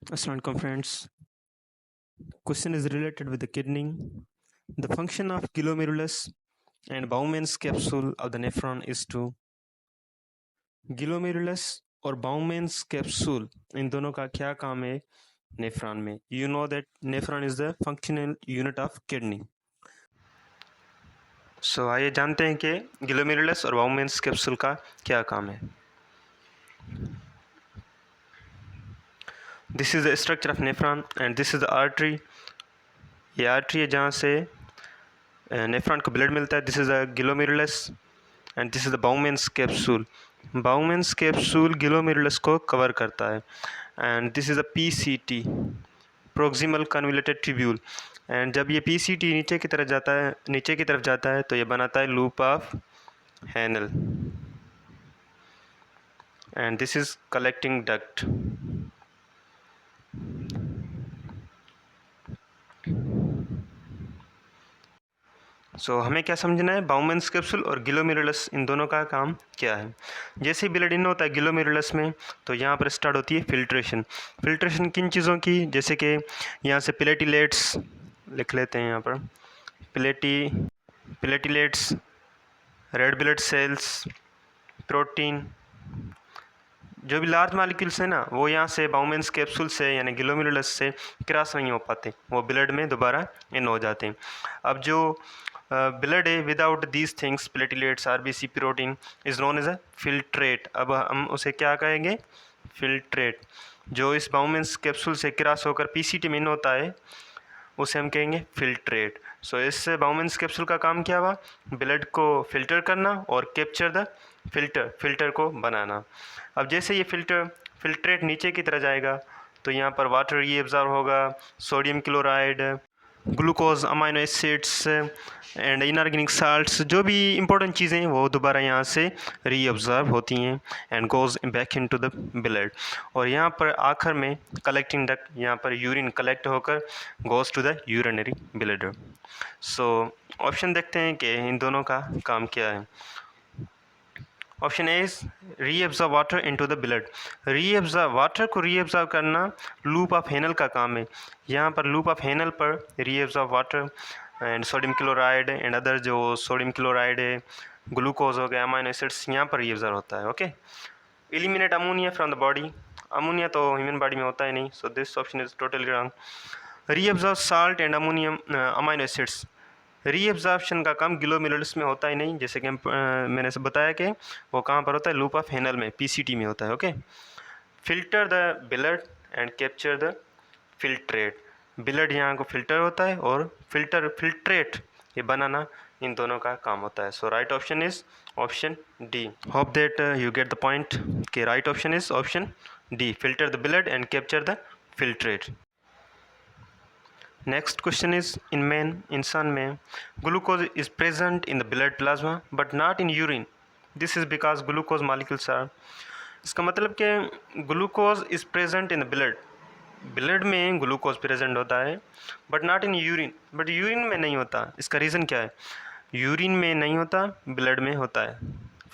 Assalamualaikum friends. Question is related with the kidney. The function of glomerulus and Bowman's capsule of the nephron is to glomerulus और Bowman's capsule इन दोनों का क्या काम है nephron में. You know that nephron is the functional unit of kidney. So आइए जानते हैं कि glomerulus और Bowman's capsule का क्या काम है. This is the structure of nephron and this is the artery. ये आर्टरी है जहाँ से नेफ्रॉन को ब्लड मिलता है. This is the glomerulus and this is the Bowman's capsule. Bowman's capsule glomerulus को कवर करता है and this is the PCT, proximal convoluted tubule. And जब ये पीसीटी नीचे की तरफ जाता है तो ये बनाता है loop of Henle and this is collecting duct. So हमें क्या समझना है, बाउमेंस कैप्सूल और ग्लोमेरुलस इन दोनों का काम क्या है. जैसे ब्लड इन होता है ग्लोमेरुलस में तो यहाँ पर स्टार्ट होती है फिल्ट्रेशन. फिल्ट्रेशन किन चीज़ों की, जैसे कि यहाँ से प्लेटिलेट्स लिख लेते हैं, यहाँ पर platelets, red blood cells, protein, जो भी लार्ज मॉलिक्यूल्स हैं ना वो यहाँ से बाउमेंस कैप्सूल से यानी ग्लोमेरुलस से क्रॉस नहीं हो पाते, वो ब्लड में दोबारा इन हो जाते हैं. अब जो ब्लड है without these things, platelets, RBC, protein, is known as a filtrate. अब हम उसे क्या कहेंगे, फिल्ट्रेट. जो इस बाउमेंस कैप्सूल से क्रॉस होकर पीसीटी में इन होता है उसे हम कहेंगे फिल्ट्रेट. सो इससे बाउमेंस कैप्सूल का काम क्या हुआ, ब्लड को फिल्टर करना और कैप्चर द फिल्टर को बनाना. अब जैसे ये फिल्ट्रेट नीचे की तरह जाएगा तो यहाँ पर वाटर रीअब्जॉर्ब होगा, sodium chloride, glucose, amino acids and inorganic salts, जो भी इंपॉर्टेंट चीज़ें हैं वो दोबारा यहाँ से रीअब्जॉर्ब होती हैं and goes back into the blood. और यहाँ पर आखिर में कलेक्टिंग डक्ट, यहाँ पर यूरिन कलेक्ट होकर goes to the urinary bladder. So option देखते हैं कि इन दोनों का काम क्या है. Option A is reabsorb water into the blood. Water को रीअब्जॉर्ब करना लूप ऑफ हैनल का काम है. यहाँ पर लूप ऑफ हैनल पर reabsorb water and sodium chloride and other, जो सोडियम क्लोराइड है, ग्लूकोज हो गया, अमाइनो एसिड्स, यहाँ पर रीअब्जॉर्ब होता है. Okay. Eliminate ammonia from the body. Ammonia तो ह्यूमन बॉडी में होता ही नहीं, so this option is totally wrong. Reabsorb salt and ammonium amino acids. Reabsorption का काम ग्लोमेरुलस में होता ही नहीं, जैसे कि मैंने से बताया कि वो कहाँ पर होता है, लूप ऑफ हैनल में, पीसीटी में होता है. Okay. Filter the blood and capture the filtrate. Blood यहाँ को फिल्टर होता है और फिल्ट्रेट ये बनाना इन दोनों का काम होता है. So right option is option D. Hope that you get the point कि right option is option D, filter the blood and capture the filtrate. Next question is in man, इंसान में glucose is present in the blood plasma but not in urine. This is because glucose molecules are. इसका मतलब कि glucose is present in the blood में glucose present होता है but not in urine, but urine में नहीं होता. इसका रीज़न क्या है, यूरिन में नहीं होता, ब्लड में होता है.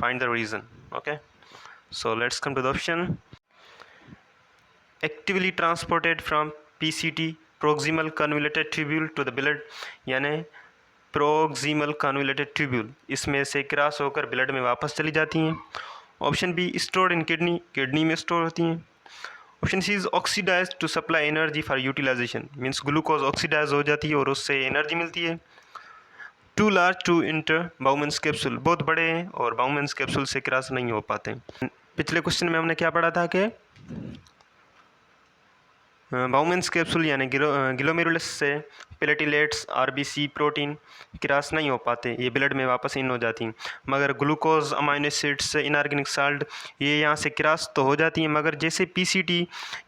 Find the reason. Okay. So let's come to the option. Actively transported from PCT, proximal convoluted tubule, to the blood, यानी प्रोक्सिमल कन्वोल्यूटेड ट्यूब्यूल इसमें से क्रॉस होकर ब्लड में वापस चली जाती हैं. Option B stored in kidney में स्टोर होती हैं. Option C is oxidize to supply energy for utilization, means glucose oxidize हो जाती है और उससे एनर्जी मिलती है. Too large to enter Bowman's capsule, बहुत बड़े हैं और बाउमेंस कैप्सूल से क्रॉस नहीं हो पाते. पिछले क्वेश्चन में हमने क्या पढ़ा था कि बाउमेंस कैप्सूल यानी ग्लोमेरुलस से प्लेटिलेट्स, आरबीसी, प्रोटीन क्रॉस नहीं हो पाते, ये ब्लड में वापस इन हो जाती हैं. मगर glucose, amino acids, inorganic salt ये यहाँ से क्रॉस तो हो जाती हैं, मगर जैसे पीसीटी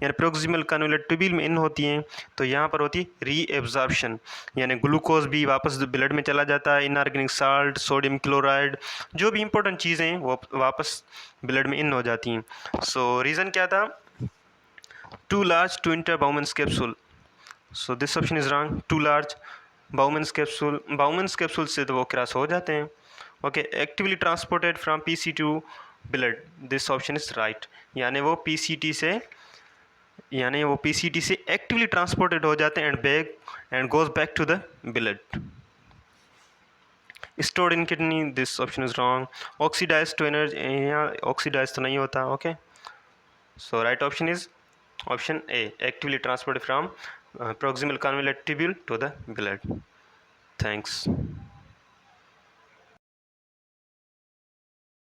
यानी प्रोक्सिमल कन्वोल्यूटेड ट्यूब्यूल में इन होती हैं तो यहाँ पर होती है रीएब्जॉर्प्शन, यानी ग्लूकोज भी वापस ब्लड में चला जाता है, इनऑर्गेनिक साल्ट, सोडियम क्लोराइड, जो भी इंपॉर्टेंट चीज़ें हैं वो वापस ब्लड में इन हो जाती हैं. सो रीज़न क्या था, too large to enter Bowman's capsule. So this option is wrong. Too large Bowman's capsule से तो वो क्रॉस हो जाते हैं. Okay, actively transported from PC to blood. This option is right. यानी वो PCT से यानी वो पीसीटी से एक्टिवली ट्रांसपोर्टेड हो जाते हैं and goes back to the blood. Stored in kidney, this option is wrong. Oxidise to energy, यहाँ ऑक्सीडाइज तो नहीं होता. Okay, so right option is option A, actively transported from proximal convoluted tubule to the blood. Thanks.